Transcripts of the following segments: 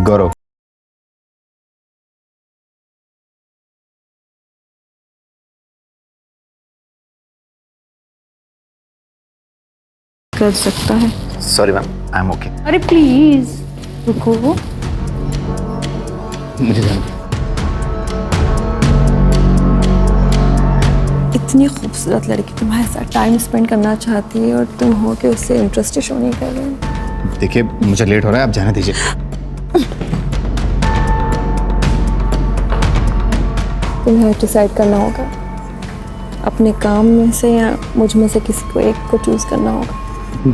गौरव। कर सकता है। Sorry ma'am, I am okay. अरे प्लीज रुको। मुझे जाना। इतनी खूबसूरत लड़की तुम्हारे साथ टाइम स्पेंड करना चाहती है और तुम हो कि उससे इंटरेस्ट शो नहीं कर रहे हो। देखिए मुझे लेट हो रहा है, आप जाने दीजिए। तुम्हें डिसाइड करना होगा, अपने काम में से या मुझ में से किसी को एक को चूज करना होगा।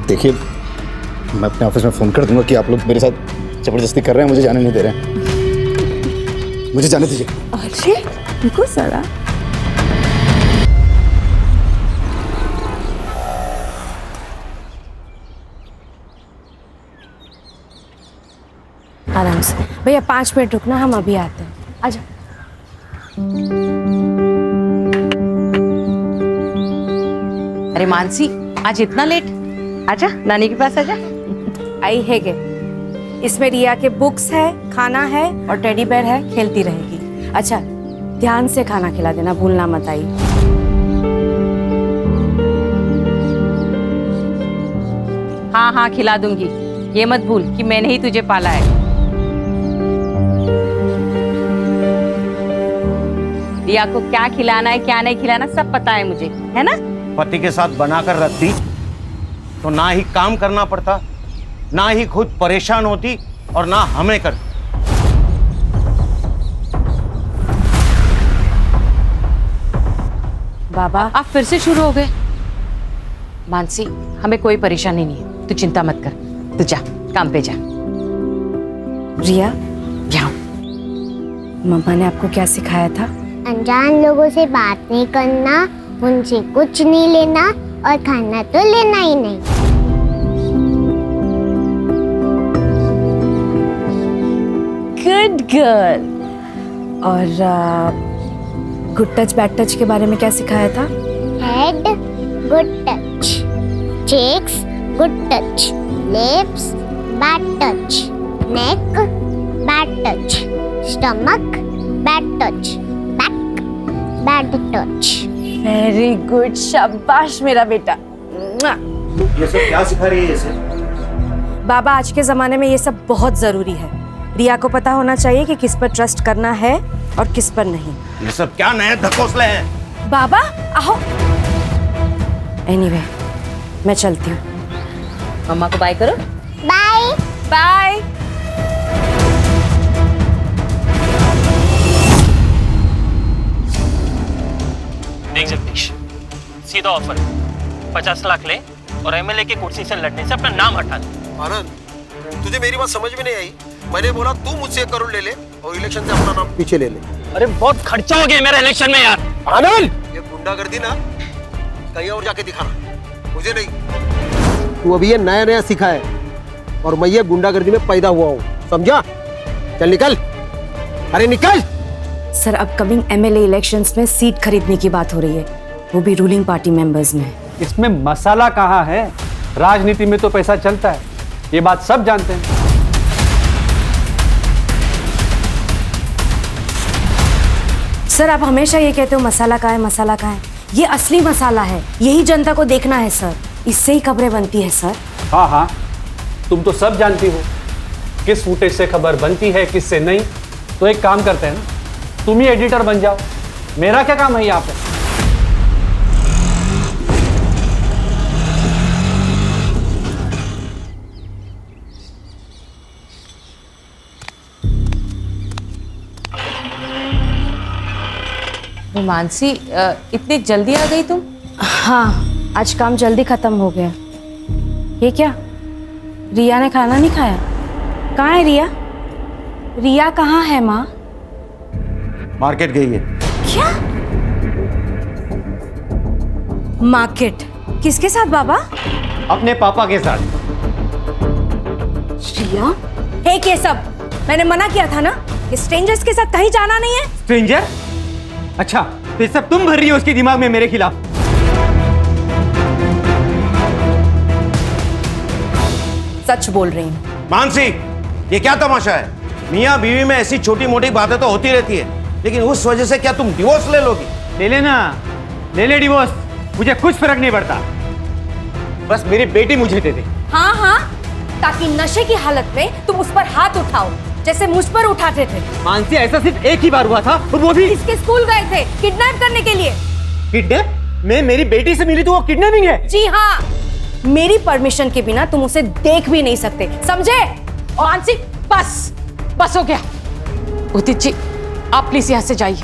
देखिए मैं अपने ऑफिस में फ़ोन कर दूंगा कि आप लोग मेरे साथ ज़बरदस्ती कर रहे हैं, मुझे जाने नहीं दे रहे हैं। मुझे जाने दीजिए। अरे रुको जरा। आराम से भैया, 5 मिनट रुकना, हम अभी आते हैं। आजा। अरे मानसी, आज इतना लेट? आजा, नानी के पास आजा। आई है के इसमें रिया के बुक्स है, खाना है और टेडी बेयर है, खेलती रहेगी। अच्छा ध्यान से खाना खिला देना, भूलना मत। आई हाँ हाँ खिला दूंगी, ये मत भूल कि मैंने ही तुझे पाला है। रिया को क्या खिलाना है क्या नहीं खिलाना सब पता है मुझे, है ना? पति के साथ बनाकर रखती तो ना ही काम करना पड़ता, ना ही खुद परेशान होती और ना हमें करती। बाबा, आप फिर से शुरू हो गए। मानसी, हमें कोई परेशानी नहीं है, तू चिंता मत कर। तू जा, काम पे जा। रिया, यहाँ मम्मा ने आपको क्या सिखाया था? अनजान लोगों से बात नहीं करना, उनसे कुछ नहीं लेना और खाना तो लेना ही नहीं। Good girl. और गुड टच बैड टच के बारे में क्या सिखाया था? Head good touch, cheeks good touch, lips bad touch, neck bad touch, stomach bad touch, back bad touch. Very good, शाबाश मेरा बेटा। ये सब क्या सिखा रही है इसे? बाबा, आज के जमाने में ये सब बहुत जरूरी है। रिया को पता होना चाहिए कि किस पर ट्रस्ट करना है और किस पर नहीं। ये सब क्या नए धकोसले हैं? बाबा आओ। एनीवे, मैं चलती हूँ। मम्मा को बाय करो। Bye bye. देख जगदीश, सीधा ऑफर है, 50 लाख ले और एमएलए की कुर्सी से लड़ने से अपना नाम हटा दे। आनंद, तुझे मेरी बात समझ में नहीं आई। मैंने बोला तू मुझसे 1 करोड़ ले ले और इलेक्शन से अपना नाम पीछे ले ले। अरे बहुत खर्चा हो गया मेरा इलेक्शन में यार। आनंद, ये गुंडागर्दी ना कहीं और जाके दिखाना, मुझे नहीं। तू अभी ये नया नया सीखा है और मैं ये गुंडागर्दी में पैदा हुआ हूँ, समझा? चल निकल, अरे निकल। सर, अपकमिंग एमएलए इलेक्शंस में सीट खरीदने की बात हो रही है, वो भी रूलिंग पार्टी मेंबर्स में। इसमें मसाला कहाँ है? राजनीति में तो पैसा चलता है, ये बात सब जानते हैं। सर, आप हमेशा ये कहते हो मसाला कहाँ है, मसाला कहाँ है। ये असली मसाला है, यही जनता को देखना है सर, इससे ही खबरें बनती है सर। हाँ हाँ, तुम तो सब जानती हो किस फुटेज से खबर बनती है किससे नहीं। तो एक काम करते हैं ना, तुम ही एडिटर बन जाओ, मेरा क्या काम है यहाँ पे? मानसी, इतनी जल्दी आ गई तुम? हाँ, आज काम जल्दी खत्म हो गया। ये क्या, रिया ने खाना नहीं खाया? कहाँ है रिया? रिया कहाँ है माँ? मार्केट गई है। क्या मार्केट? किसके साथ बाबा? अपने पापा के साथ। रिया, हे ये सब मैंने मना किया था ना कि स्ट्रेंजर्स के साथ कहीं जाना नहीं है। स्ट्रेंजर? अच्छा, तो ये सब तुम भर रही हो उसके दिमाग में मेरे खिलाफ? सच बोल रही हूँ। मानसी, ये क्या तमाशा है? मियाँ बीवी में ऐसी छोटी मोटी बातें तो होती रहती है, लेकिन उस वजह से क्या तुम डिवोर्स ले लोगी? ले लेना, ले ले डिवोर्स, मुझे कुछ फर्क नहीं पड़ता। बस मेरी बेटी मुझे दे दे। हाँ हाँ, ताकि नशे की हालत में तुम उस पर हाथ उठाओ जैसे मुझ पर उठाते थे। मानसी, ऐसा सिर्फ एक ही बार हुआ था और वो भी इसके स्कूल गए थे किडनैप करने के लिए। किडनैप? मैं मेरी बेटी से मिली तो वो किडनैपिंग है? जी हाँ, मेरी परमिशन के बिना तुम उसे देख भी नहीं सकते, समझे? और मानसी, बस बस हो गया। उदित जी, आप प्लीज यहाँ से जाइए।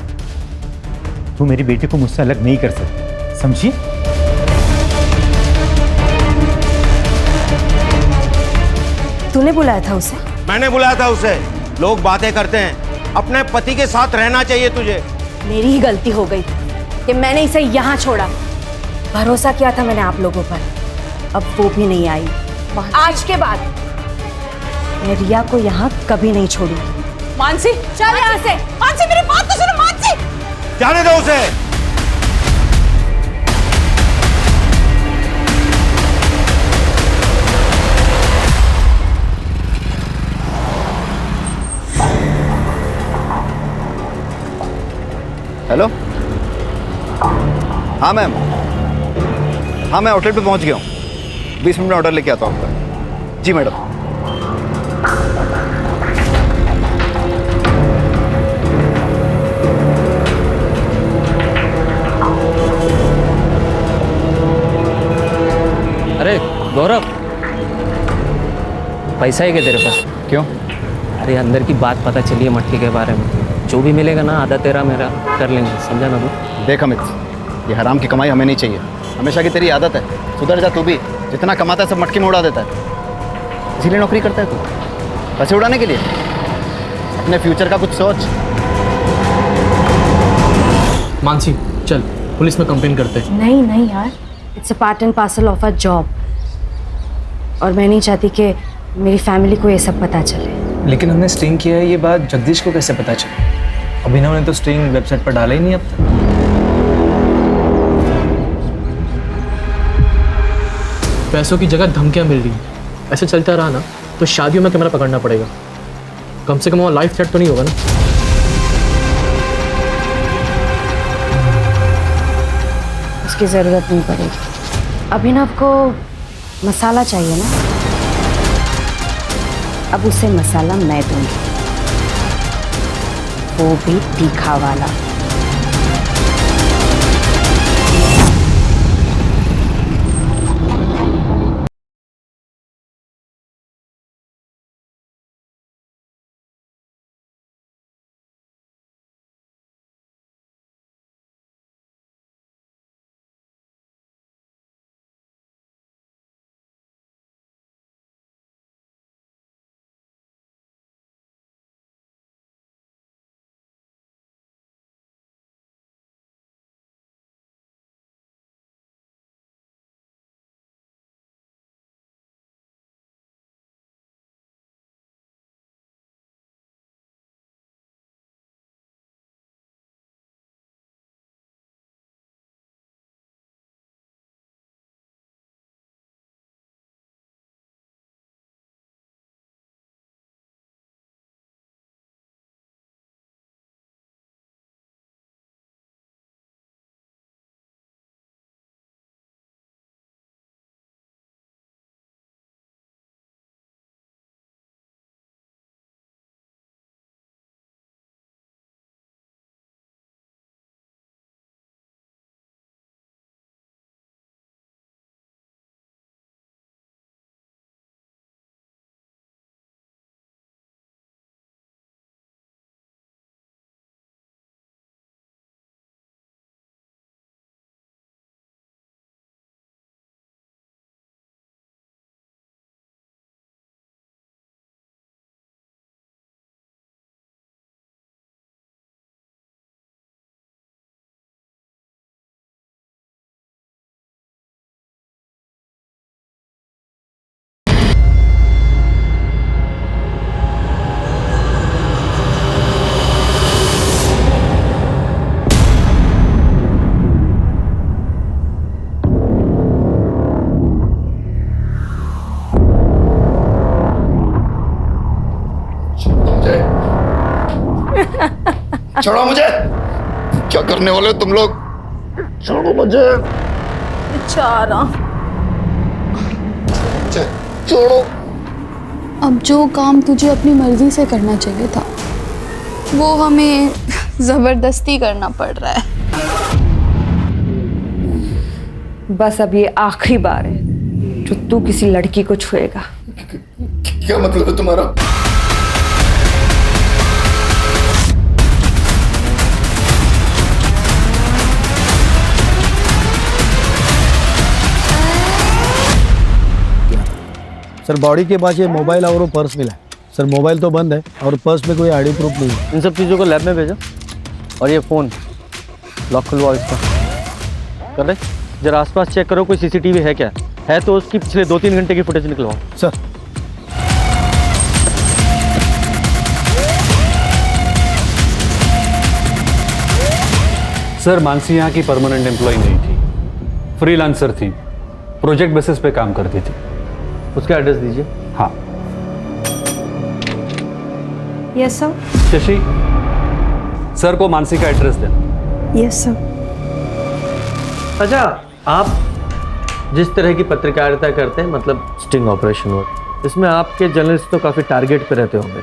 तू मेरी बेटी को मुझसे अलग नहीं कर सकती, समझी? तूने बुलाया था उसे? मैंने बुलाया था उसे। लोग बातें करते हैं, अपने पति के साथ रहना चाहिए तुझे। मेरी ही गलती हो गई कि मैंने इसे यहाँ छोड़ा। भरोसा किया था मैंने आप लोगों पर, अब वो भी नहीं आई। आज के बाद मैं रिया को यहाँ कभी नहीं छोड़ूंगी। मानसी, चल यहाँ से। मानसी मेरी बात तो सुनो। मानसी, जाने दो उसे। हेलो, हाँ मैम, हाँ मैं आउटलेट पे पहुंच गया हूँ। 20 मिनट में ऑर्डर लेके आता हूँ आपका। जी मैडम। अरे गौरव, पैसा है क्या तेरे पास? क्यों? अरे अंदर की बात पता चली है मटके के बारे में। जो भी मिलेगा ना, आधा तेरा मेरा कर लेंगे, समझा ना तू? देख अमित, ये हराम की कमाई हमें नहीं चाहिए। हमेशा की तेरी आदत है, सुधर जा तू भी। जितना कमाता है सब मटके में उड़ा देता है। इसीलिए नौकरी करता है तू, पैसे उड़ाने के लिए। अपने फ्यूचर का कुछ सोच। मानसी, चल पुलिस में कंप्लेन करते हैं। नहीं नहीं यार, it's a part and parcel of a job, और मैं नहीं चाहती कि मेरी फैमिली को ये सब पता चले। लेकिन हमने स्ट्रिंग किया है, ये बात जगदीश को कैसे पता चली? अभिनव ने तो स्ट्रिंग वेबसाइट पर डाला ही नहीं अब तक। पैसों की जगह धमकियां मिल रही हैं। ऐसे चलता रहा ना तो शादियों में कैमरा पकड़ना पड़ेगा। कम से कम वो लाइफ थ्रेट तो नहीं होगा ना? उसकी ज़रूरत नहीं पड़ेगी। अभिनव को मसाला चाहिए ना, अब उसे मसाला मैं दूंगी, वो भी तीखा वाला। मुझे, छोड़ो मुझे। क्या करने वाले हो तुम लोग? छोड़ो मुझे। बेचारा। छोड़ो। अब जो काम तुझे अपनी मर्जी से करना चाहिए था वो हमें जबरदस्ती करना पड़ रहा है। बस अब ये आखिरी बार है जो तू किसी लड़की को छुएगा। क्या मतलब है तुम्हारा? सर बॉडी के पास ये मोबाइल और वो पर्स मिला है। सर मोबाइल तो बंद है और पर्स में कोई आईडी प्रूफ नहीं है। इन सब चीज़ों को लैब में भेजो और ये फ़ोन लॉक खुलवाओ इसका। कर रहे जरा आसपास चेक करो कोई सीसीटीवी है क्या, है तो उसकी पिछले 2-3 घंटे की फुटेज निकलवाओ। सर सर मानसी यहाँ की परमानेंट एम्प्लॉय नहीं थी, फ्रीलांसर थी, प्रोजेक्ट बेसिस पे काम करती थी। उसका एड्रेस दीजिए। हाँ। Yes sir. शशि, सर को मानसी का एड्रेस देना। Yes sir. अच्छा, आप जिस तरह की पत्रकारिता करते हैं, मतलब स्टिंग ऑपरेशन वर्क, इसमें आपके जर्नलिस्ट तो काफ़ी टारगेट पे रहते होंगे।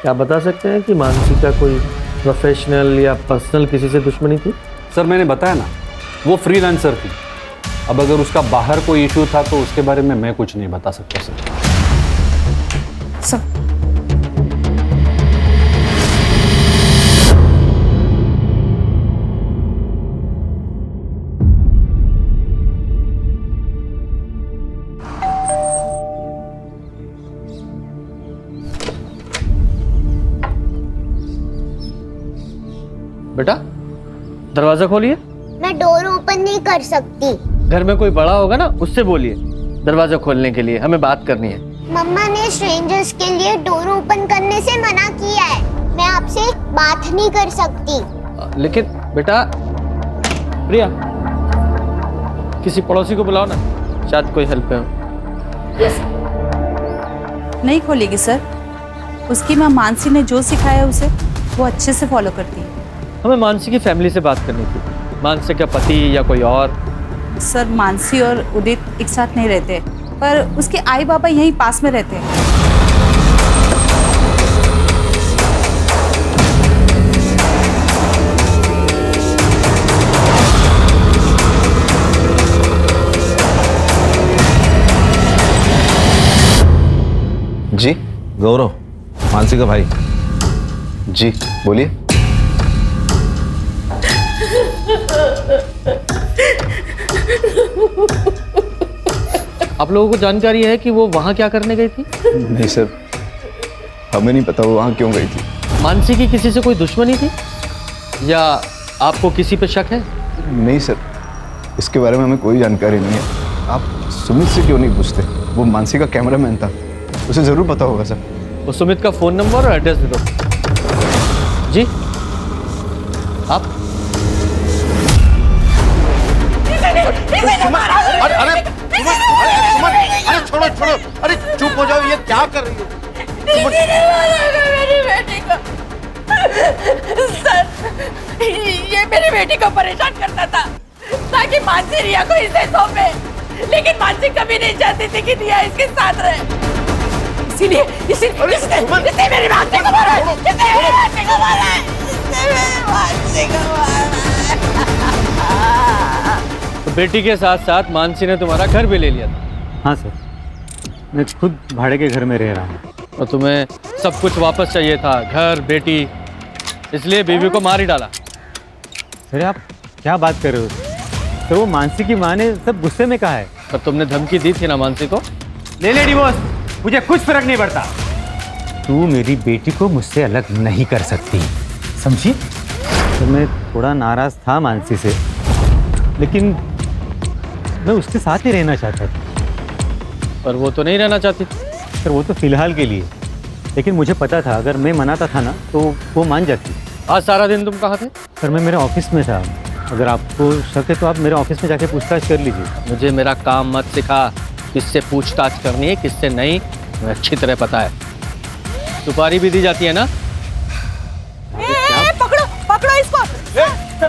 क्या आप बता सकते हैं कि मानसी का कोई प्रोफेशनल या पर्सनल किसी से दुश्मनी थी? सर मैंने बताया ना, वो फ्रीलांसर थी। अब अगर उसका बाहर कोई इशू था तो उसके बारे में मैं कुछ नहीं बता सकता सर। सर बेटा दरवाजा खोलिए। मैं डोर ओपन नहीं कर सकती। घर में कोई बड़ा होगा ना, उससे बोलिए दरवाजा खोलने के लिए, हमें बात करनी है। मम्मा ने स्ट्रेंजर्स के लिए डोर ओपन करने से मना किया है। मैं आपसे बात नहीं कर सकती। लेकिन बेटा, प्रिया किसी पड़ोसी को बुलाओ ना, शायद कोई हेल्प है। नहीं खोलेगी सर, उसकी माँ मानसी ने जो सिखाया है उसे वो अच्छे से फॉलो करती है। हमें मानसी की फैमिली से बात करनी थी। मानसी का पति या कोई और? सर मानसी और उदित एक साथ नहीं रहते, पर उसके आई बाबा यहीं पास में रहते हैं। जी गौरव, मानसी का भाई। जी बोलिए। आप लोगों को जानकारी है कि वो वहाँ क्या करने गई थी? नहीं सर, हमें नहीं पता वो वहाँ क्यों गई थी। मानसी की किसी से कोई दुश्मनी थी या आपको किसी पे शक है? नहीं सर, इसके बारे में हमें कोई जानकारी नहीं है। आप सुमित से क्यों नहीं पूछते? वो मानसी का कैमरामैन था, उसे ज़रूर पता होगा सर। वो सुमित का फ़ोन नंबर और एड्रेस दे दो। जी आप? अरे छोड़ो छोड़ो, अरे चुप हो जाओ, ये क्या कर रही हो? मेरी बेटी को सर, ये मेरी बेटी को परेशान करता था ताकि मानसी रिया को इसे सौंपे, लेकिन मानसी कभी नहीं चाहती थी कि रिया इसके साथ रहे। इसीलिए इसने मेरी मानसी को मारा है, इसने मेरी मानसी को मारा है, इसने मेरी मानसी को मारा है। तो बेटी के साथ साथ मानसी ने तुम्हारा घर भी ले लिया था? हाँ सर, मैं खुद भाड़े के घर में रह रहा हूँ। और तुम्हें सब कुछ वापस चाहिए था, घर, बेटी, इसलिए बीवी को मार ही डाला? सर आप क्या बात कर रहे हो? सर वो मानसी की माँ ने सब गुस्से में कहा है। पर तुमने धमकी दी थी ना मानसी को? ले डिवोर्स, मुझे कुछ फर्क नहीं पड़ता। तू मेरी बेटी को मुझसे अलग नहीं कर सकती, समझी? तो मैं थोड़ा नाराज था मानसी से, लेकिन मैं उसके साथ ही रहना चाहता था। पर वो तो नहीं रहना चाहती। सर वो तो फिलहाल के लिए, लेकिन मुझे पता था अगर मैं मनाता था ना तो वो मान जाती। आज सारा दिन तुम कहाँ थे? सर मैं मेरे ऑफिस में था। अगर आपको शक है तो आप मेरे ऑफिस में जाके पूछताछ कर लीजिए। मुझे मेरा काम मत सिखा, किससे पूछताछ करनी है किससे नहीं, मुझे अच्छी तरह पता है। सुपारी भी दी जाती है ना? पकड़ो पकड़ो इसको,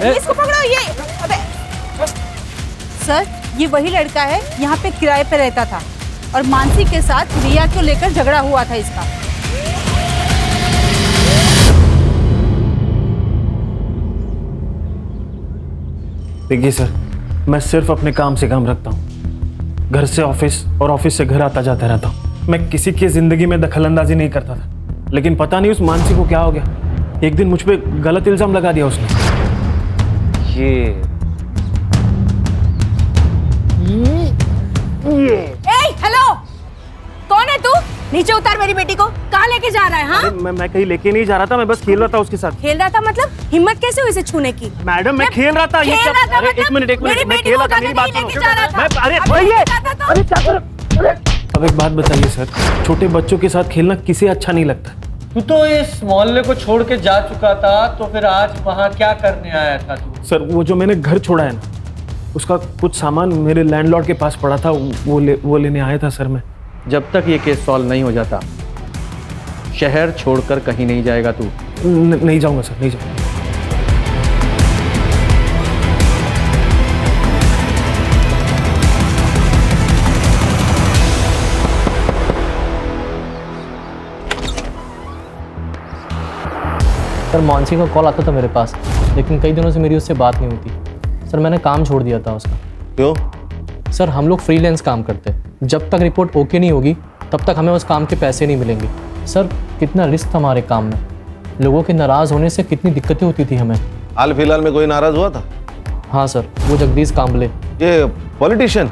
इसको पकड़ो। ये अबे सर, ये वही लड़का है, यहाँ पे किराए पे रहता था और मानसी के साथ रिया को लेकर झगड़ा हुआ था इसका। देखिए सर, मैं सिर्फ अपने काम से काम रखता हूँ। घर से ऑफिस और ऑफिस से घर आता जाता रहता हूँ। मैं किसी की जिंदगी में दखलंदाजी नहीं करता था, लेकिन पता नहीं उस मानसी को क्या हो गया। एक दिन मुझ पे गलत इल्जाम लगा दिया उसने। हेलो, कौन है तू? नीचे उतार मेरी बेटी को। कहाँ लेके जा रहा है? हाँ, मैं कहीं लेके नहीं जा रहा था, मैं बस खेल रहा था उसके साथ। खेल रहा था मतलब? हिम्मत कैसे हुई इसे छूने की? मैडम मैं खेल रहा था। खेल रहा था मतलब? एक मिनट मैं खेल रहा था, मेरी बात सुनो। अब एक बात बताइए सर, छोटे बच्चों के साथ खेलना किसे अच्छा नहीं लगता? तू तो इस मोहल्ले को छोड़ के जा चुका था, तो फिर आज वहाँ क्या करने आया था तू? सर वो जो मैंने घर छोड़ा है ना, उसका कुछ सामान मेरे लैंडलॉर्ड के पास पड़ा था, वो लेने आया था सर मैं। जब तक ये केस सॉल्व नहीं हो जाता, शहर छोड़कर कहीं नहीं जाएगा तू? नहीं जाऊंगा सर, नहीं जाऊंगा। सर मानसी का कॉल आता था मेरे पास, लेकिन कई दिनों से मेरी उससे बात नहीं होती। सर मैंने काम छोड़ दिया था उसका। क्यों? सर हम लोग फ्रीलांस काम करते हैं, जब तक रिपोर्ट ओके नहीं होगी तब तक हमें उस काम के पैसे नहीं मिलेंगे। सर कितना रिस्क था हमारे काम में, लोगों के नाराज़ होने से कितनी दिक्कतें होती थी हमें। हाल फिलहाल में कोई नाराज हुआ था? हाँ सर, वो जगदीश कांबले, ये पॉलिटिशियन।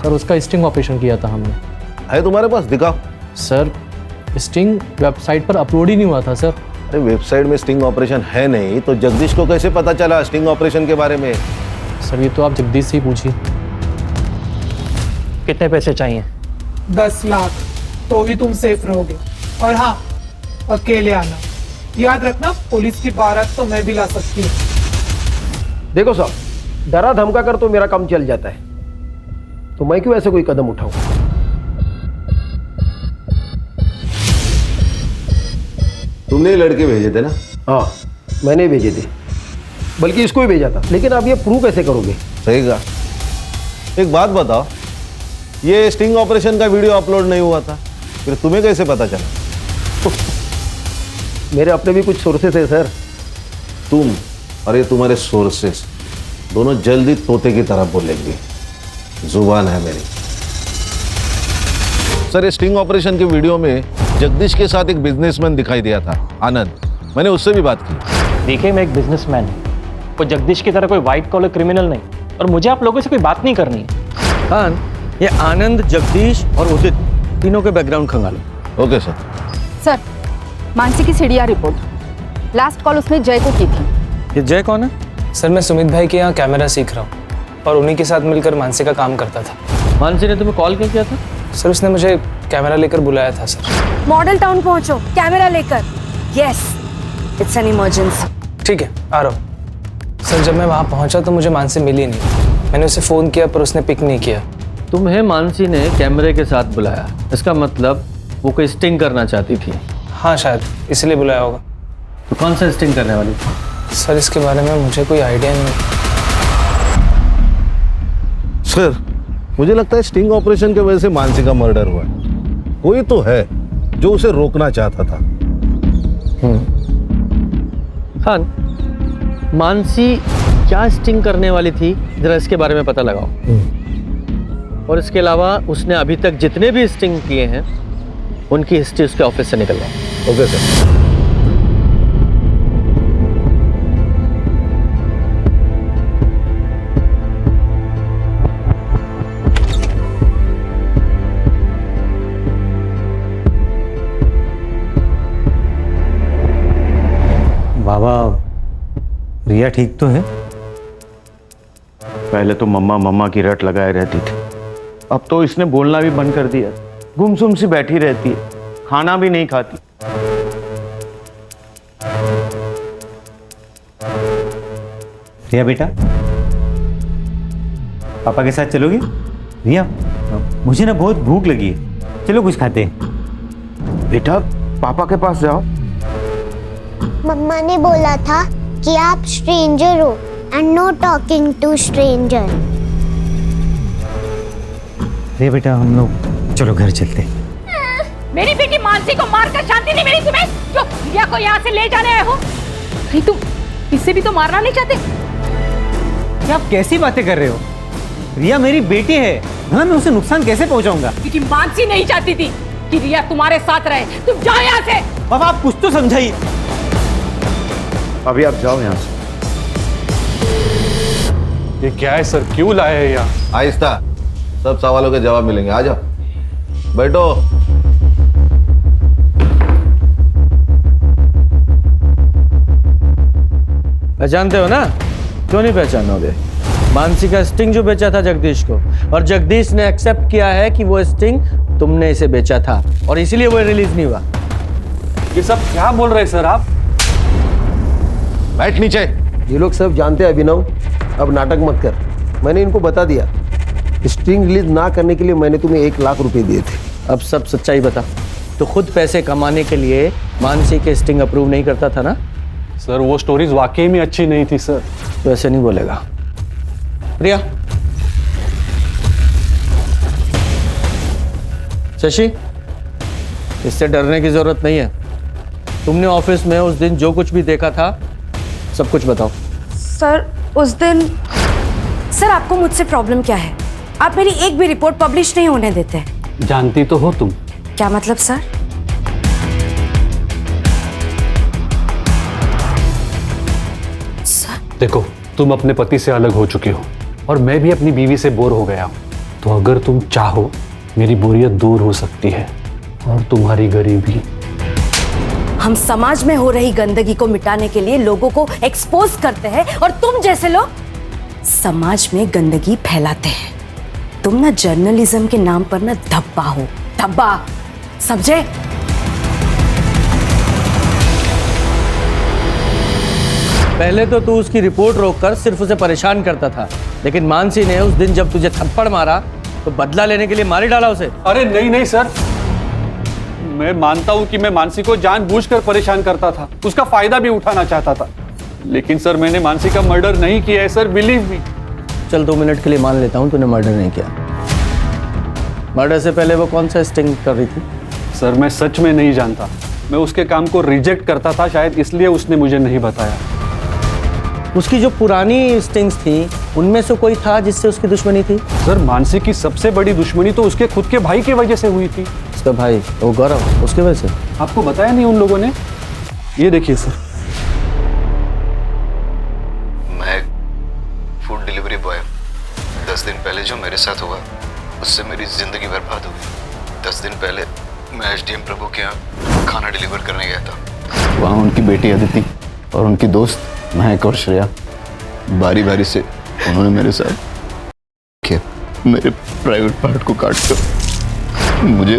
सर उसका स्टिंग ऑपरेशन किया था हमने। है तुम्हारे पास? दिखाओ। सर स्टिंग वेबसाइट पर अपलोड ही नहीं हुआ था सर। अरे वेबसाइट में स्टिंग ऑपरेशन है नहीं तो जगदीश को कैसे पता चला स्टिंग ऑपरेशन के बारे में? सर ये तो आप जगदीश से ही पूछिए। कितने पैसे चाहिए? 10 लाख, तो भी तुम सेफ रहोगे। और हाँ, अकेले आना। याद रखना, पुलिस की बारात तो मैं भी ला सकती हूँ। देखो साहब, डरा धमका कर तो मेरा काम चल जाता है, तो मैं क्यों ऐसे कोई कदम उठाऊं? तुमने लड़के भेजे थे ना? हाँ मैंने भेजे थे, बल्कि इसको ही भेजा था। लेकिन आप ये प्रूव कैसे करोगे? सही कहा। एक बात बताओ, ये स्टिंग ऑपरेशन का वीडियो अपलोड नहीं हुआ था, फिर तुम्हें कैसे पता चला? मेरे अपने भी कुछ सोर्सेस है सर। तुम और ये तुम्हारे सोर्सेस दोनों जल्दी तोते की तरह बोलेंगे, जुबान है मेरी। सर, ये स्टिंग ऑपरेशन के वीडियो में जगदीश के साथ एक बिजनेसमैन दिखाई दिया था, आनंद। मैंने उससे भी बात की। देखिए मैं एक बिजनेसमैन हूँ, वो जगदीश की तरह कोई वाइट कॉलर क्रिमिनल नहीं, और मुझे आप लोगों से कोई बात नहीं करनी है। खान, ये आनंद, जगदीश और उदित तीनों के बैकग्राउंड खंगालो। Okay sir. सर, मानसी की सीडीआर रिपोर्ट, लास्ट कॉल उसने जय को की थी। ये जय कौन है? सर मैं सुमित भाई के यहाँ कैमरा सीख रहा हूँ और उन्हीं के साथ मिलकर मानसी का काम करता था। मानसी ने तुम्हें कॉल क्यों किया था? सर उसने मुझे कैमरा लेकर बुलाया था सर। मॉडल टाउन पहुंचो, कैमरा लेकर। Yes, it's an emergency. ठीक है, आ रहा हूँ। सर जब मैं वहाँ पहुँचा तो मुझे मानसी मिली नहीं। मैंने उसे फ़ोन किया पर उसने पिक नहीं किया। तुम्हें मानसी ने कैमरे के साथ बुलाया, इसका मतलब वो कोई स्टिंग करना चाहती थी। हाँ शायद इसलिए बुलाया होगा। तो कौन सा स्टिंग करने वाली थी? सर इसके बारे में मुझे कोई आइडिया नहीं। सर मुझे लगता है स्टिंग ऑपरेशन की वजह से मानसी का मर्डर हुआ है। कोई तो है जो उसे रोकना चाहता था। खान, मानसी क्या स्टिंग करने वाली थी, जरा इसके बारे में पता लगाओ। और इसके अलावा उसने अभी तक जितने भी स्टिंग किए हैं उनकी हिस्ट्री उसके ऑफिस से निकलवाओ। Okay sir. बाबा, रिया ठीक तो है? पहले तो मम्मा मम्मा की रट लगाए रहती थी, अब तो इसने बोलना भी बंद कर दिया। गुमसुम सी बैठी रहती है, खाना भी नहीं खाती। रिया बेटा, पापा के साथ चलोगी? रिया, मुझे ना बहुत भूख लगी है, चलो कुछ खाते हैं। बेटा, पापा के पास जाओ। मम्मा ने बोला था कि आप स्ट्रेंजर हो and no talking to stranger. अरे बेटा हम लोग चलो घर चलते हैं। मेरी बेटी मानसी को मारकर शांति नहीं मिली तुम्हें, जो रिया को यहाँ से ले जाने आए हो। नहीं तुम इससे भी तो मारना नहीं चाहते। क्या आप कैसी बातें कर रहे हो? रिया मेरी बेटी है, भला मैं उसे नुकसान कैसे पहुंचाऊंगा? क्योंकि मानसी नहीं चाहती थी कि रिया तुम्हारे साथ रहे। तुम जाओ यहाँ से। पापा आप कुछ तो समझाइए। अभी आप जाओ यहाँ से। ये क्या है सर, क्यों लाए हैं यहाँ? आहिस्ता, सब सवालों के जवाब मिलेंगे। आ जाओ, बैठो। पहचानते हो ना? क्यों नहीं पहचानोगे? मानसी का स्टिंग जो बेचा था जगदीश को, और जगदीश ने एक्सेप्ट किया है कि वो स्टिंग तुमने इसे बेचा था और इसीलिए वो रिलीज नहीं हुआ। ये सब क्या बोल रहे हैं सर आप? बैठ नीचे। ये लोग सब जानते हैं अभिनव, अब नाटक मत कर। मैंने इनको बता दिया, स्टिंग रिलीज ना करने के लिए मैंने तुम्हें 1 लाख रुपए दिए थे। अब सब सच्चाई बता। तो खुद पैसे कमाने के लिए मानसी के स्टिंग अप्रूव नहीं करता था ना? सर वो स्टोरीज वाकई में अच्छी नहीं थी सर। तो ऐसे नहीं बोलेगा। प्रिया, शशि, इससे डरने की जरूरत नहीं है। तुमने ऑफिस में उस दिन जो कुछ भी देखा था सब कुछ बताओ। सर उस दिन, सर आपको मुझसे प्रॉब्लम क्या है? आप मेरी एक भी रिपोर्ट पब्लिश नहीं होने देते। जानती तो हो तुम। क्या मतलब सर? देखो तुम अपने पति से अलग हो चुके हो और मैं भी अपनी बीवी से बोर हो गया हूं। तो अगर तुम चाहो मेरी बोरियत दूर हो सकती है और तुम्हारी गरीबी। हम समाज में हो रही गंदगी को मिटाने के लिए लोगों को एक्सपोज करते हैं और तुम जैसे लोग समाज में गंदगी फैलाते हैं। तुम ना जर्नलिज्म के नाम पर ना धब्बा हो, धब्बा, समझे? पहले तो तू उसकी रिपोर्ट रोककर सिर्फ उसे परेशान करता था, लेकिन मानसी ने उस दिन जब तुझे थप्पड़ मारा तो बदला लेने के लिए मार ही डाला उसे। अरे नहीं नहीं सर, मैं मानता हूं कि मैं मानसी को जानबूझकर परेशान करता था, उसका फायदा भी उठाना चाहता था। लेकिन सर मैंने मानसी का मर्डर नहीं किया है सर, बिलीव मी। चल 2 मिनट के लिए मान लेता हूं तूने मर्डर नहीं किया। मर्डर से पहले वो कौन सा स्टिंग कर रही थी? सर मैं सच में नहीं जानता, मैं उसके काम को रिजेक्ट करता था, शायद इसलिए उसने मुझे नहीं बताया। उसकी जो पुरानी स्टिंग्स थी उनमें से कोई था जिससे उसकी दुश्मनी थी? सर मानसी की सबसे बड़ी दुश्मनी तो उसके खुद के भाई की वजह से हुई थी। उसका भाई वो गौरव, उसके वजह से? आपको बताया नहीं उन लोगों ने? ये देखिए सर। मैं फूड डिलीवरी बॉय, 10 दिन पहले जो मेरे साथ हुआ उससे मेरी जिंदगी बर्बाद हो गई। 10 दिन पहले मैं एसडीएम प्रभु के यहाँ खाना डिलीवर करने गया था। वहाँ उनकी बेटी अदिति और उनकी दोस्त महक और श्रेया बारी बारी से उन्होंने मेरे साथ मेरे प्राइवेट पार्ट को काट कर मुझे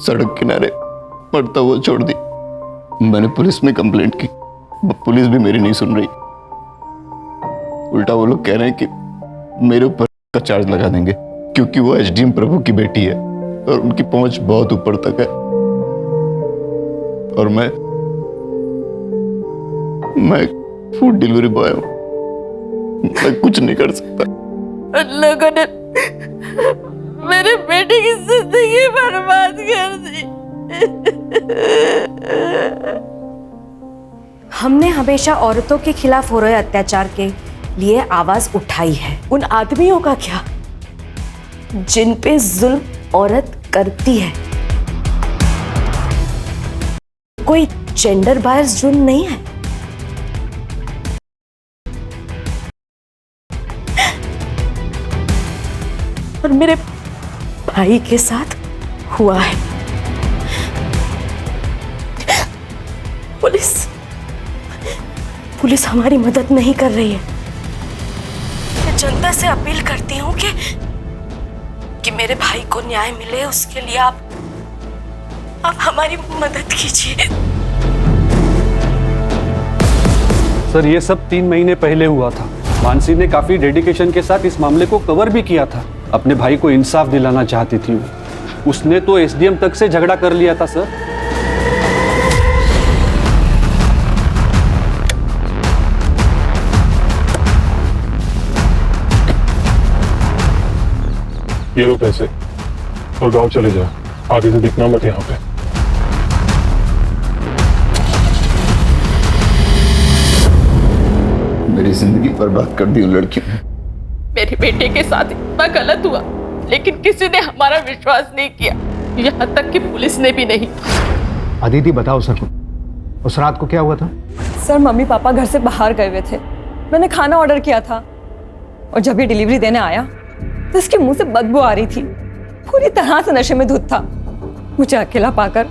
सड़क किनारे पड़ता हुआ छोड़ दी। मैंने पुलिस में कंप्लेंट की, पुलिस भी मेरी नहीं सुन रही। उल्टा वो लोग कह रहे हैं कि मेरे ऊपर का चार्ज लगा देंगे क्योंकि वो एसडीएम प्रभु की बेटी है और उनकी पहुंच बहुत ऊपर तक है और मैं फूड डिलीवरी बॉय हूं, मैं कुछ नहीं कर सकता। उन लोगों ने मेरे बेटे की जिंदगी बर्बाद कर दी। हमने हमेशा औरतों के खिलाफ हो रहे अत्याचार के लिए आवाज उठाई है। उन आदमियों का क्या जिन पे जुल्म औरत करती है? कोई जेंडर बायस जुल्म नहीं है। और मेरे भाई के साथ हुआ है। पुलिस हमारी मदद नहीं कर रही है। मैं जनता से अपील करती हूँ कि मेरे भाई को न्याय मिले, उसके लिए आप हमारी मदद कीजिए। सर ये सब 3 महीने पहले हुआ था। मानसी ने काफी डेडिकेशन के साथ इस मामले को कवर भी किया था। अपने भाई को इंसाफ दिलाना चाहती थी वो। उसने तो एसडीएम तक से झगड़ा कर लिया था सर। ये लो पैसे और गांव चले जाओ, आगे से दिखना मत यहाँ पे। मेरी जिंदगी बर्बाद कर दी उन लड़कियों ने। मेरे बेटे के साथ इतना गलत हुआ, लेकिन किसी ने हमारा विश्वास नहीं किया, यहाँ तक कि पुलिस ने भी नहीं। अदिति बताओ सर, उस रात को क्या हुआ था? सर मम्मी पापा घर से बाहर गए हुए थे, मैंने खाना ऑर्डर किया था और जब ये डिलीवरी देने आया तो इसके मुंह से बदबू आ रही थी, पूरी तरह से नशे में धुत था। मुझे अकेला पाकर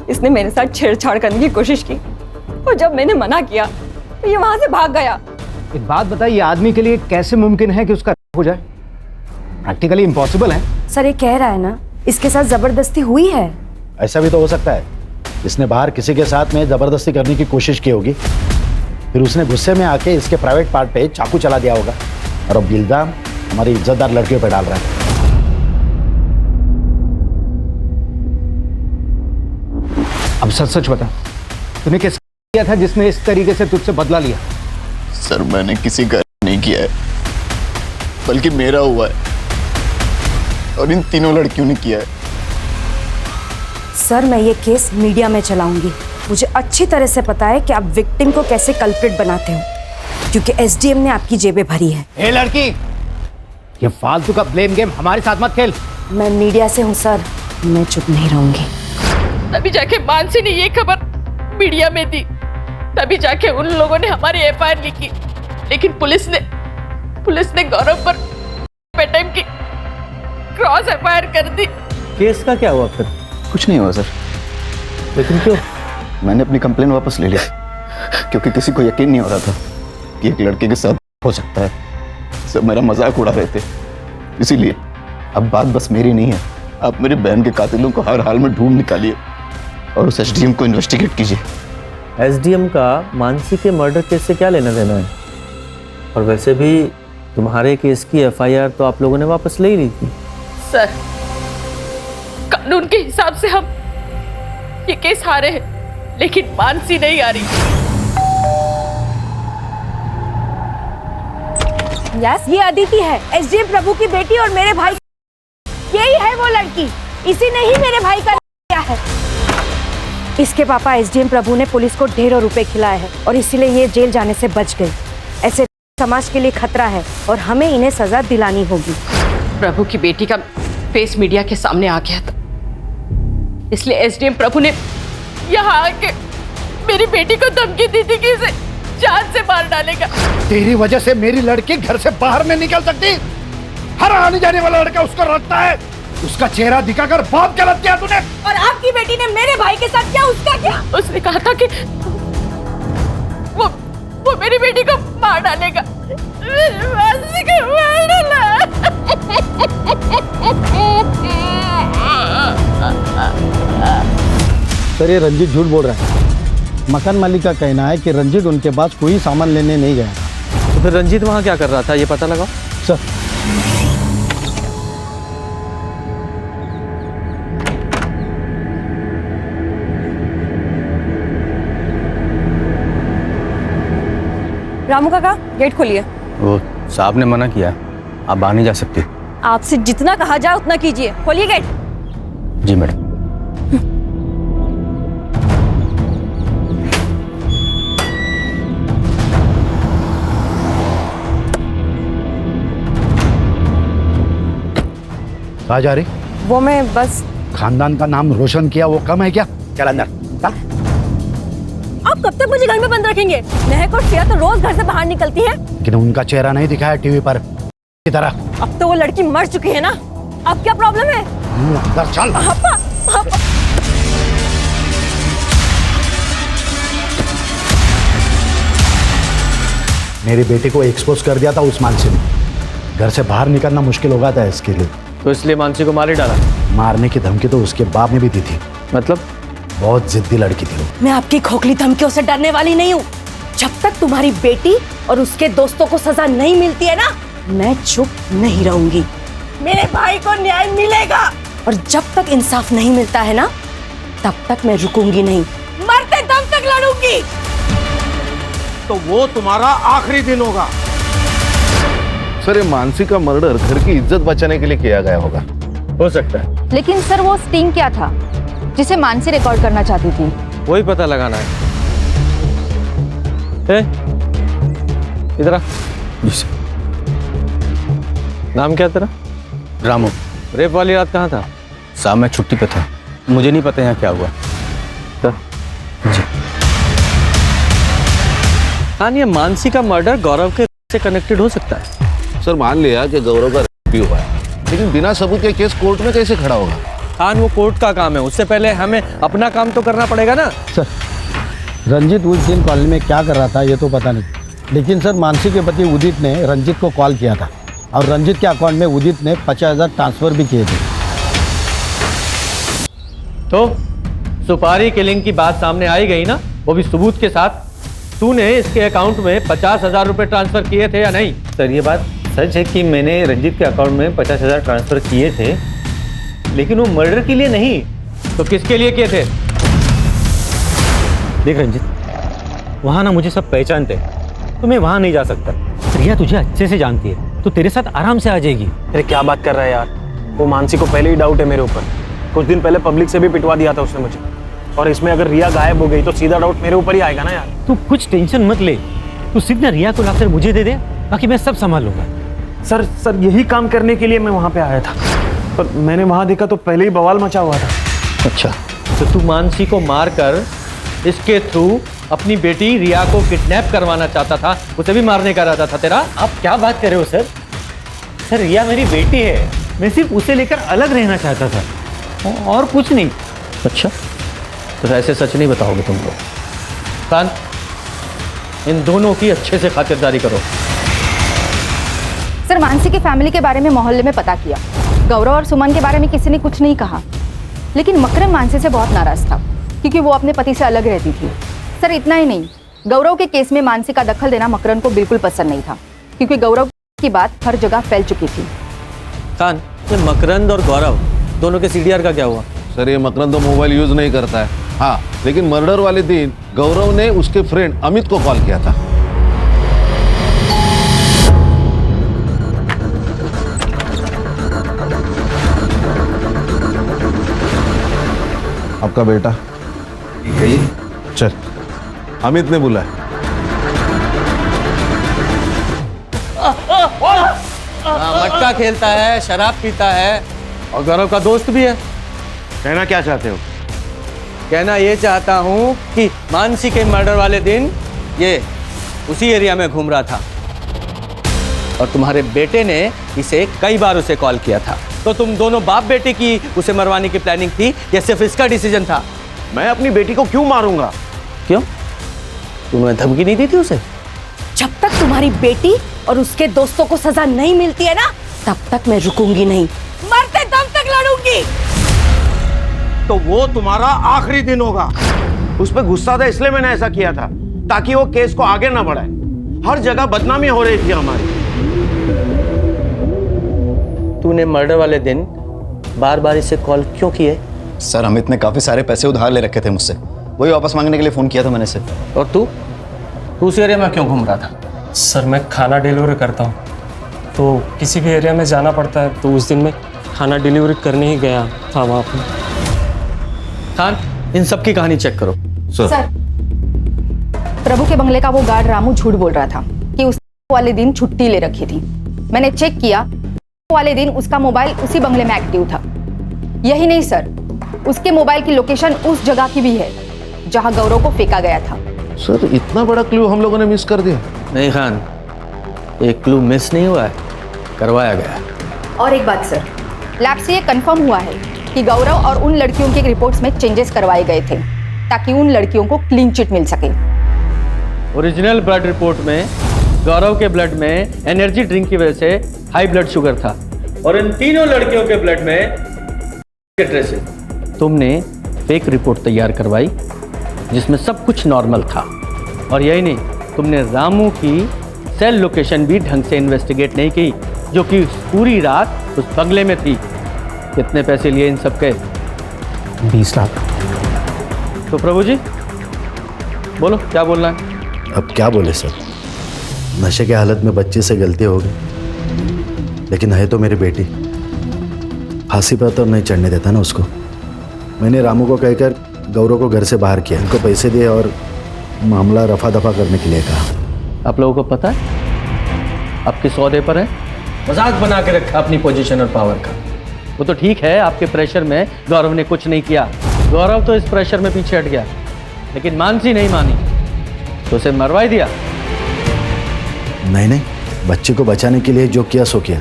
इसने मेरे साथ छेड़छाड़ करने की कोशिश की और जब मैंने मना किया तो ये वहां से भाग गया। एक बात बताइए, आदमी के लिए कैसे मुमकिन है कि उसका हो जाए? प्रैक्टिकली इम्पॉसिबल है। सर ये कह रहा है ना इसके साथ जबरदस्ती हुई है। ऐसा भी तो हो सकता है, इसने बाहर किसी के साथ में जबरदस्ती करने की कोशिश की होगी, फिर उसने गुस्से में आके इसके प्राइवेट पार्ट पे चाकू चला दिया होगा और अब इल्जाम हमारी इज्जतदार लड़कियों पे डाल रहा है। अब सच सच बता, तूने किस किया था जिसने इस तरीके से तुझसे बदला लिया? सर मैंने किसी का नहीं किया है, बल्कि मेरा हुआ है और इन तीनों लड़कियों ने किया है। सर मैं ये केस मीडिया में चलाऊंगी। मुझे अच्छी तरह से पता है कि आप विक्टिम को कैसे कल्प्रिट बनाते हो, क्योंकि एसडीएम ने आपकी जेबें भरी है। ए लड़की, ये फालतू का ब्लेम गेम हमारे साथ मत खेल। मैं मीडिया से हूँ सर, मैं चुप नहीं रहूंगी। तभी जाके मानसी ने ये खबर मीडिया में दी, तभी जाके उन लोगों ने हमारी एफआईआर लिखी, लेकिन पुलिस ने गौरव पर बेटाइम की क्रॉस एफआईआर कर दी। केस का क्या हुआ फिर? कुछ नहीं हुआ सर। लेकिन क्यों? मैंने अपनी कंप्लेन वापस ले ली, क्योंकि किसी को यकीन नहीं हो रहा था कि एक लड़के के साथ हो सकता है। सब मेरा मजाक उड़ा रहे थे, इसीलिए अब बात बस मेरी नहीं है, आप मेरी बहन के कातिलों को हर हाल में ढूंढ निकालिए और उस एसडीएम को इन्वेस्टिगेट कीजिए। एसडीएम का मानसी के मर्डर केस से क्या लेना देना है? और वैसे भी तुम्हारे केस की एफआईआर तो आप लोगों ने वापस ले ही ली थी। सर कानून के हिसाब से हम ये केस हारे हैं, लेकिन मानसी नहीं आ रही। यस ये अदिति है, एसडीएम प्रभु की बेटी और मेरे भाई। यही है वो लड़की, इसी ने ही मेरे भाई का किया है। इसके पापा एसडीएम प्रभु ने पुलिस को ढेरों रुपए खिलाए हैं और इसीलिए ये जेल जाने से बच गए। ऐसे समाज के लिए खतरा है और हमें इन्हें सजा दिलानी होगी। प्रभु की बेटी का फेस मीडिया के सामने आ गया था, इसलिए एसडीएम प्रभु ने यहाँ आके मेरी बेटी को धमकी दी थी कि इसे जान से मार डालेगा। तेरी वजह से मेरी लड़की घर से बाहर नहीं निकल सकती। हर आने जाने वाला लड़का उसको रखता है, उसका चेहरा दिखाकर बहुत गलत किया तूने। और आपकी बेटी ने मेरे भाई के साथ क्या, उसका क्या? उसने कहा था कि वो मेरी बेटी को मार डालेगा। मानसी को मार डाला। सर ये रंजीत झूठ बोल रहा है। मकान मालिक का कहना है कि रंजीत उनके पास कोई सामान लेने नहीं गया था। तो फिर रंजीत वहाँ क्या कर रहा था, ये पता लगाओ। सर रामू काका गेट खोलिए। वो साहब ने मना किया, आप बाहर नहीं जा सकती। आपसे जितना कहा जाए उतना कीजिए, खोलिए गेट। जी मैडम। कहाँ जा रही? वो मैं बस खानदान का नाम रोशन किया वो कम है क्या? चल अंदर चल। आप कब तक मुझे घर में बंद रखेंगे? महक और श्रेया तो रोज घर से बाहर निकलती है। लेकिन उनका चेहरा नहीं दिखाया टीवी पर की तरह। अब तो वो लड़की मर चुकी है ना, अब क्या प्रॉब्लम है? अंदर चल। पापा, पापा। मेरी बेटी को एक्सपोज कर दिया था उस मानसी ने, घर से बाहर निकलना मुश्किल हो गया था इसके लिए, तो इसलिए मानसी को मार ही डाला। मारने की धमकी तो उसके बाप ने भी दी थी। मतलब? बहुत जिद्दी लड़की थी वो। मैं आपकी खोखली धमकियों से डरने वाली नहीं हूँ। जब तक तुम्हारी बेटी और उसके दोस्तों को सजा नहीं मिलती है ना, मैं चुप नहीं रहूंगी। मेरे भाई को न्याय मिलेगा और जब तक इंसाफ नहीं मिलता है ना, तब तक मैं रुकूंगी नहीं, मरते दम तक लड़ूंगी। तो वो तुम्हारा आखिरी दिन होगा। सर, ये मानसी का मर्डर घर की इज्जत बचाने के लिए किया गया होगा। हो सकता है। लेकिन सर वो स्टिंग क्या था जिसे मानसी रिकॉर्ड करना चाहती थी? वही पता लगाना है। इधर आ। नाम क्या तेरा? रामू। रेप वाली रात कहाँ था? साहब मैं छुट्टी पे था, मुझे नहीं पता यहाँ क्या हुआ। जी हाँ, ये मानसी का मर्डर गौरव के से कनेक्टेड हो सकता है। सर, मान लिया कि गौरव का रेप भी हुआ है, लेकिन बिना सबूत के केस कोर्ट में कैसे खड़ा होगा? हाँ, वो कोर्ट का काम है, उससे पहले हमें अपना काम तो करना पड़ेगा ना। सर, रंजित उस दिन कॉलेज में क्या कर रहा था ये तो पता नहीं, लेकिन सर मानसी के पति उदित ने रंजित को कॉल किया था और रंजित के अकाउंट में उदित ने 50,000 ट्रांसफर भी किए थे। तो सुपारी किलिंग की बात सामने आई गई ना, वो भी सबूत के साथ। तूने इसके अकाउंट में 50,000 रुपए ट्रांसफर किए थे या नहीं? सर, ये बात सच है कि मैंने रंजीत के अकाउंट में 50,000 ट्रांसफर किए थे, लेकिन वो मर्डर के लिए नहीं। तो किसके लिए किए थे? देख रंजीत, वहाँ ना मुझे सब पहचानते हैं, तो मैं वहाँ नहीं जा सकता। रिया तुझे अच्छे से जानती है, तो तेरे साथ आराम से आ जाएगी। अरे क्या बात कर रहा है यार, वो मानसी को पहले ही डाउट है मेरे ऊपर। कुछ दिन पहले पब्लिक से भी पिटवा दिया था उसने मुझे, और इसमें अगर रिया गायब हो गई तो सीधा डाउट मेरे ऊपर ही आएगा ना यार। तू कुछ टेंशन मत ले, तू सीधा रिया को लाकर मुझे दे दे, बाकी मैं सब संभाल लूंगा। सर यही काम करने के लिए मैं वहाँ पे आया था, पर मैंने वहाँ देखा तो पहले ही बवाल मचा हुआ था। अच्छा, तो तू मानसी को मारकर इसके थ्रू अपनी बेटी रिया को किडनैप करवाना चाहता था, उसे भी मारने का इरादा था तेरा? आप क्या बात कर रहे हो सर? सर, रिया मेरी बेटी है, मैं सिर्फ उसे लेकर अलग रहना चाहता था और कुछ नहीं। अच्छा, तो ऐसे सच नहीं बताओगे तुम लोग? कान, इन दोनों की अच्छे से खातिरदारी करो। सर मानसी की फैमिली के बारे में मोहल्ले में पता किया, गौरव और सुमन के बारे में किसी ने कुछ नहीं कहा, लेकिन मकरम मानसी से बहुत नाराज था क्योंकि वो अपने पति से अलग रहती थी। सर इतना ही नहीं, गौरव के केस में मानसी का दखल देना मकरम को बिल्कुल पसंद नहीं था, क्योंकि गौरव की बात हर जगह फैल चुकी थी। खान, ये मकरंद और गौरव दोनों के सीडीआर का क्या हुआ? सर, ये मकरंद तो मोबाइल यूज नहीं करता है। हाँ, लेकिन मर्डर वाले दिन गौरव ने उसके फ्रेंड अमित को कॉल किया था। आपका बेटा चल, अमित ने बुलाया। मटका खेलता है, शराब पीता है और गौरव का दोस्त भी है। कहना क्या चाहते हो? कहना ये चाहता हूँ कि मानसी के मर्डर वाले दिन ये उसी एरिया में घूम रहा था और तुम्हारे बेटे ने इसे कई बार उसे कॉल किया था। तो तुम दोनों बाप बेटे की उसे मरवाने की प्लानिंग थी या सिर्फ इसका डिसीजन था? मैं अपनी बेटी को क्यों मारूंगा? क्यों? तुमने धमकी नहीं दी थी उसे? जब तक तुम्हारी बेटी और उसके दोस्तों को सजा नहीं मिलती है ना, तब तक मैं रुकूंगी नहीं, मरते दम तक लड़ूंगी। तो वो तुम्हारा आखिरी दिन होगा। उस पर गुस्सा था इसलिए मैंने ऐसा किया था, ताकि वो केस को आगे ना बढ़ाए। हर जगह बदनामी हो रही थी हमारी। तूने मर्डर वाले दिन बार बार इसे कॉल क्यों किए? सर, अमित ने काफी सारे पैसे उधार ले रखे थे मुझसे, वही वापस मांगने के लिए फोन किया था मैंने इसे। और तू उस एरिया में क्यों घूम रहा था? सर मैं खाना डिलीवरी करता हूँ, तो किसी भी एरिया में जाना पड़ता है, तो उस दिन मैं खाना डिलीवरी करने ही गया था वहाँ पर। खान, इन सब की कहानी चेक करो। सर, प्रभु के बंगले का वो गार्ड रामू झूठ बोल रहा था कि उस वाले दिन छुट्टी ले रखी थी। मैंने चेक किया, वाले दिन उसका मोबाइल उसी बंगले में एक्टिव था। यही नहीं सर, उसके मोबाइल की लोकेशन उस जगह की भी है जहां गौरव को फेंका गया था। सर, इतना बड़ा क्लू हम लोगों ने मिस कर दिया। नहीं खान, एक क्लू मिस नहीं हुआ है, करवाया गया। और एक बात सर, लैब से ये कंफर्म हुआ है कि गौरव और उन लड़कियों के रिपोर्ट्स में चेंजेस करवाए गए थे ताकि उन लड़कियों को क्लीन चिट मिल सके। ओरिजिनल ब्लड रिपोर्ट में गौरव के ब्लड में एनर्जी ड्रिंक की वजह से हाई ब्लड शुगर था और इन तीनों लड़कियों के ब्लड में ट्रेसेस। तुमने फेक रिपोर्ट तैयार करवाई जिसमें सब कुछ नॉर्मल था। और यही नहीं, तुमने रामू की सेल लोकेशन भी ढंग से इन्वेस्टिगेट नहीं की, जो कि पूरी रात उस बंगले में थी। कितने पैसे लिए इन सब के? 20 लाख। तो प्रभु जी बोलो, क्या बोलना है? अब क्या बोले सर, नशे के हालत में बच्चे से गलती हो गई, लेकिन है तो मेरी बेटी, फांसी पर तो नहीं चढ़ने देता ना उसको। मैंने रामू को कहकर गौरव को घर से बाहर किया, उनको पैसे दिए और मामला रफा दफा करने के लिए कहा। आप लोगों को पता है आप किस ओहदे पर है? मजाक बना के रखा अपनी पोजीशन और पावर का। वो तो ठीक है, आपके प्रेशर में गौरव ने कुछ नहीं किया, गौरव तो इस प्रेशर में पीछे हट गया, लेकिन मानसी नहीं मानी तो उसे मरवा ही दिया। नहीं नहीं, बच्चे को बचाने के लिए जो किया सो किया,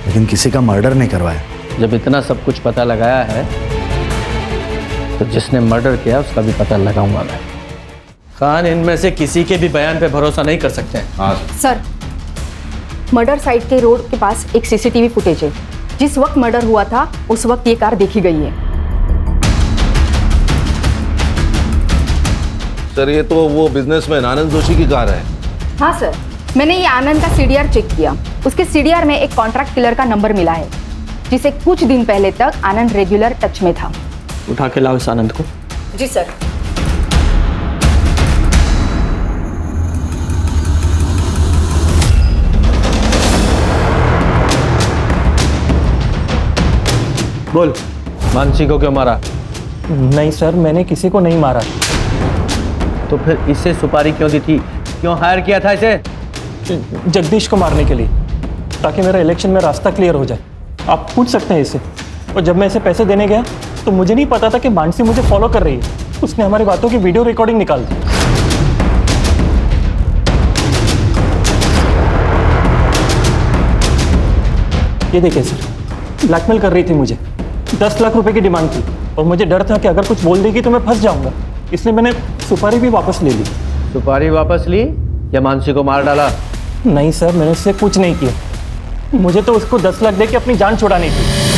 लेकिन किसी का मर्डर नहीं करवाया। जब इतना सब कुछ पता लगाया है तो जिसने मर्डर किया उसका भी पता लगाऊंगा मैं। खान, इनमें से किसी के भी बयान पे भरोसा नहीं कर सकते हैं। सर, मर्डर साइट के रोड के पास एक सीसीटीवी फुटेज है। जिस वक्त मर्डर हुआ था उस वक्त ये कार देखी गई है। सर ये तो वो बिजनेसमैन आनंद जोशी की कार है। हाँ सर, मैंने ये आनंद का सीडीआर चेक किया। उसके सीडीआर में एक कॉन्ट्रैक्ट किलर का नंबर मिला है, जिसे कुछ दिन पहले तक आनंद रेगुलर टच में था। उठा के लाओ इस आनंद को। जी सर। बोल, मानसी को क्यों मारा? नहीं सर, मैंने किसी को नहीं मारा। तो फिर इसे सुपारी क्यों दी थी? क्यों हायर किया था इसे? जगदीश को मारने के लिए, ताकि मेरा इलेक्शन में रास्ता क्लियर हो जाए। आप पूछ सकते हैं इसे। और जब मैं इसे पैसे देने गया तो मुझे नहीं पता था कि मानसी मुझे फॉलो कर रही है। उसने हमारी बातों की वीडियो रिकॉर्डिंग निकाल दी। ये देखिए सर, ब्लैकमेल कर रही थी मुझे। 10 लाख रुपए की डिमांड थी और मुझे डर था कि अगर कुछ बोल देगी तो मैं फंस जाऊंगा, इसलिए मैंने सुपारी भी वापस ले ली। सुपारी वापस ली या मानसी को मार डाला? नहीं सर, मैंने उससे कुछ नहीं किया। मुझे तो उसको 10 लाख दे के अपनी जान छुड़ानी थी।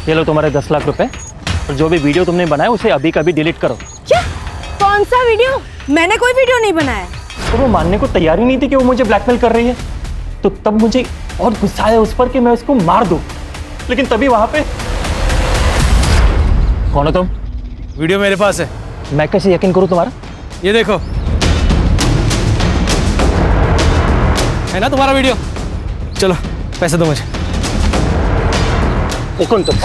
ये लो तुम्हारे 10 लाख रुपए, और जो भी वीडियो तुमने बनाया उसे अभी कभी डिलीट करो। क्या? कौन सा वीडियो? मैंने कोई वीडियो नहीं बनाया। तो वो मानने को तैयार ही नहीं थी कि वो मुझे ब्लैकमेल कर रही है। तो तब मुझे और गुस्सा आया उस पर कि मैं उसको मार दूं, लेकिन तभी वहां पे कौन हो तुम? वीडियो मेरे पास है। मैं कैसे यकीन करूं तुम्हारा? ये देखो, है ना तुम्हारा वीडियो? चलो पैसे दो मुझे। कौन तुम?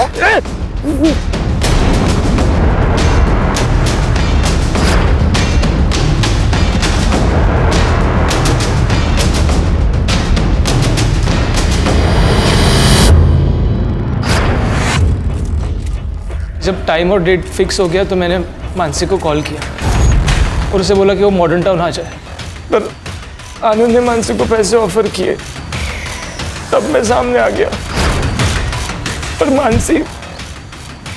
जब टाइम और डेट फिक्स हो गया तो मैंने मानसी को कॉल किया और उसे बोला कि वो मॉडर्न टाउन आ जाए, पर आनंद ने मानसी को पैसे ऑफर किए। तब मैं सामने आ गया, पर मानसी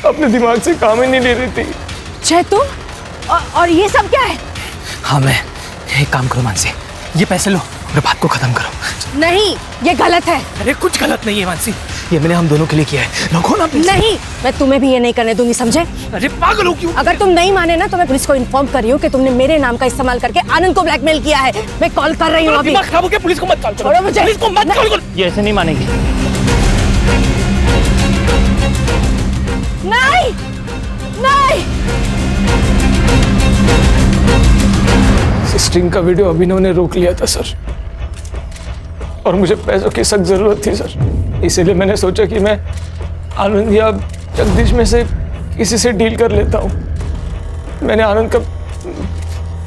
अपने दिमाग से काम ही नहीं ले रही थी। जय तुम और ये सब क्या है? हाँ, मैं एक काम करो मानसी, ये पैसे लो और बात को खत्म करो। नहीं, ये गलत है। अरे कुछ गलत नहीं है मानसी, ये मैंने हम दोनों के लिए किया है। रखो ना पैसे। नहीं, मैं तुम्हें भी ये नहीं करने दूंगी, समझे? अरे पागल हो क्यों? अगर तुम नहीं माने ना तो मैं पुलिस को इन्फॉर्म कर रही हूँ कि तुमने मेरे नाम का इस्तेमाल करके आनंद को ब्लैकमेल किया है। मैं कॉल कर रही हूँ अभी। दिमाग खराब हो गया, पुलिस को मत कॉल करो। छोड़ो मुझे। पुलिस को मत कॉल करो। ये ऐसे नहीं मानेगी। नहीं, नहीं। स्ट्रिंग का वीडियो अभिनव ने रोक लिया था सर, और मुझे पैसों की सख्त जरूरत थी सर। इसीलिए मैंने सोचा कि मैं आनंद या जगदीश में से किसी से डील कर लेता हूँ। मैंने आनंद का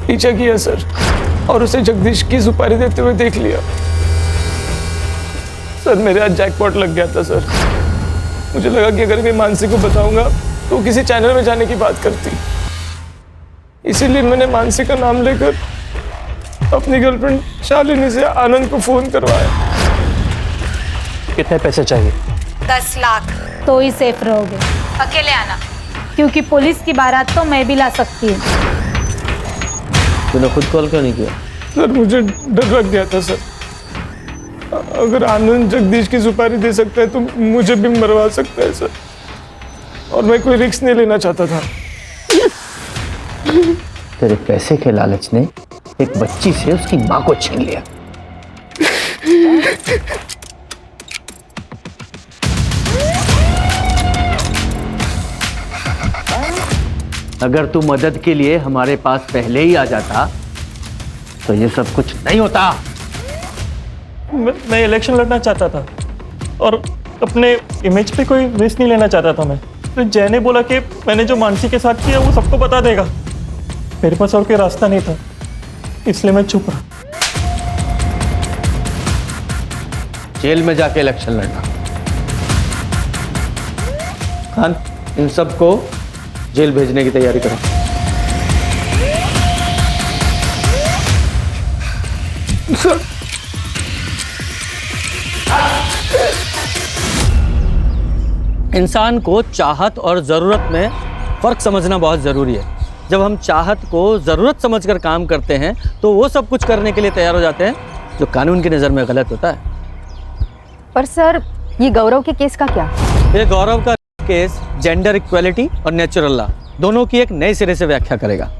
पीछा किया सर, और उसे जगदीश की सुपारी देते हुए देख लिया। सर मेरे आज जैकपॉट लग गया था सर। मुझे लगा कि अगर मैं मानसी को बताऊंगा तो किसी चैनल में जाने की बात करती, इसीलिए मैंने मानसी का नाम लेकर अपनी गर्लफ्रेंड शालिनी से आनंद को फोन करवाया। कितने पैसे चाहिए? 10 लाख। तो ही सेफ रहोगे। अकेले आना, क्योंकि पुलिस की बारात तो मैं भी ला सकती हूँ। तूने खुद कॉल क्यों नहीं किया? सर मुझे डर लग गया था सर, अगर आनंद जगदीश की सुपारी दे सकता है तो मुझे भी मरवा सकता है सर, और मैं कोई रिस्क नहीं लेना चाहता था। तेरे पैसे के लालच ने एक बच्ची से उसकी माँ को छीन लिया। अगर तू मदद के लिए हमारे पास पहले ही आ जाता तो ये सब कुछ नहीं होता। मैं इलेक्शन लड़ना चाहता था और अपने इमेज पे कोई रिस्क नहीं लेना चाहता था मैं। तो जय ने बोला कि मैंने जो मानसी के साथ किया वो सबको बता देगा। मेरे पास और कोई रास्ता नहीं था, इसलिए मैं चुप रहा। जेल में जाके इलेक्शन लड़ना। खान, इन सबको जेल भेजने की तैयारी करो। सर, इंसान को चाहत और ज़रूरत में फ़र्क समझना बहुत ज़रूरी है। जब हम चाहत को ज़रूरत समझकर काम करते हैं तो वो सब कुछ करने के लिए तैयार हो जाते हैं जो कानून की नज़र में गलत होता है। पर सर, ये गौरव के केस का क्या? ये गौरव का केस जेंडर इक्वलिटी और नेचुरल लॉ दोनों की एक नए सिरे से व्याख्या करेगा।